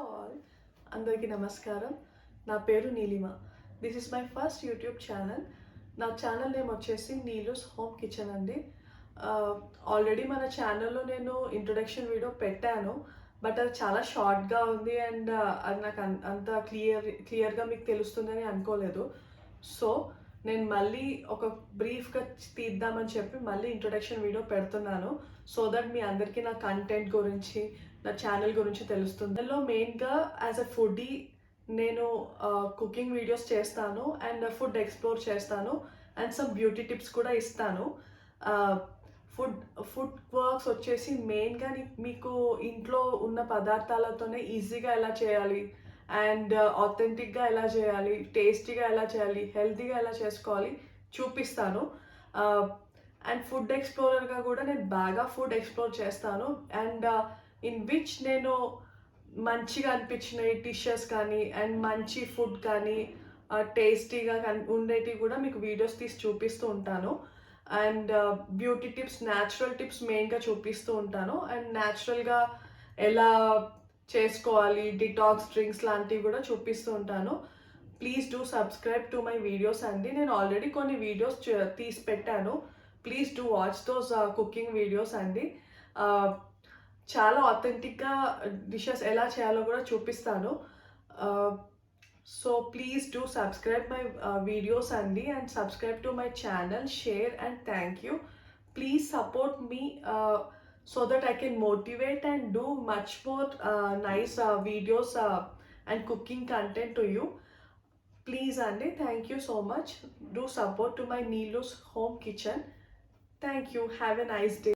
All అందరికీ నమస్కారం. నా పేరు Neelima. This is my first YouTube channel. నా ఛానల్ నేమ్ వచ్చేసి నీలూస్ హోమ్ కిచెన్ అండి. ఆల్రెడీ మన ఛానల్లో నేను ఇంట్రొడక్షన్ వీడియో పెట్టాను, బట్ అది చాలా షార్ట్గా ఉంది అండ్ అది నాకు అంత క్లియర్గా మీకు తెలుస్తుందని అనుకోలేదు. సో నేను మళ్ళీ ఒక బ్రీఫ్గా తీద్దామని చెప్పి మళ్ళీ ఇంట్రొడక్షన్ వీడియో పెడుతున్నాను, సో దట్ మీ అందరికీ నా కంటెంట్ గురించి, నా ఛానల్ గురించి తెలుస్తుంది. అందులో మెయిన్గా యాజ్ అ ఫుడీ నేను కుకింగ్ వీడియోస్ చేస్తాను అండ్ ఫుడ్ ఎక్స్ప్లోర్ చేస్తాను అండ్ సమ్ బ్యూటీ టిప్స్ కూడా ఇస్తాను. ఫుడ్ వర్క్స్ వచ్చేసి మెయిన్గా మీకు ఇంట్లో ఉన్న పదార్థాలతోనే ఈజీగా ఎలా చేయాలి అండ్ ఆథెంటిక్గా ఎలా చేయాలి, టేస్టీగా ఎలా చేయాలి, హెల్తీగా ఎలా చేసుకోవాలి చూపిస్తాను. అండ్ ఫుడ్ ఎక్స్ప్లోరర్గా కూడా నేను బాగా ఫుడ్ ఎక్స్ప్లోర్ చేస్తాను అండ్ ఇన్ విచ్ నేను మంచిగా అనిపించిన డిషెస్ కానీ అండ్ మంచి ఫుడ్ కానీ టేస్టీగా ఉండేటివి కూడా మీకు వీడియోస్ తీసి చూపిస్తూ ఉంటాను. And beauty tips, natural tips మెయిన్గా చూపిస్తూ ఉంటాను. అండ్ న్యాచురల్గా ఎలా చేసుకోవాలి, డిటాక్స్ డ్రింక్స్ లాంటివి కూడా చూపిస్తూ ఉంటాను. Please do subscribe to my videos అండి. నేను ఆల్రెడీ కొన్ని వీడియోస్ తీసి పెట్టాను. Please do watch those cooking videos అండి. చాలా ఆథెంటిక్గా డిషెస్ ఎలా చేయాలో కూడా చూపిస్తాను. So please do subscribe my videos అండి and subscribe to my channel, share and thank you. Please support me so that I can motivate and do much more nice videos and cooking content to you. Please Andy, thank you so much. Do support to my Neelu's home kitchen. Thank you. Have a nice day.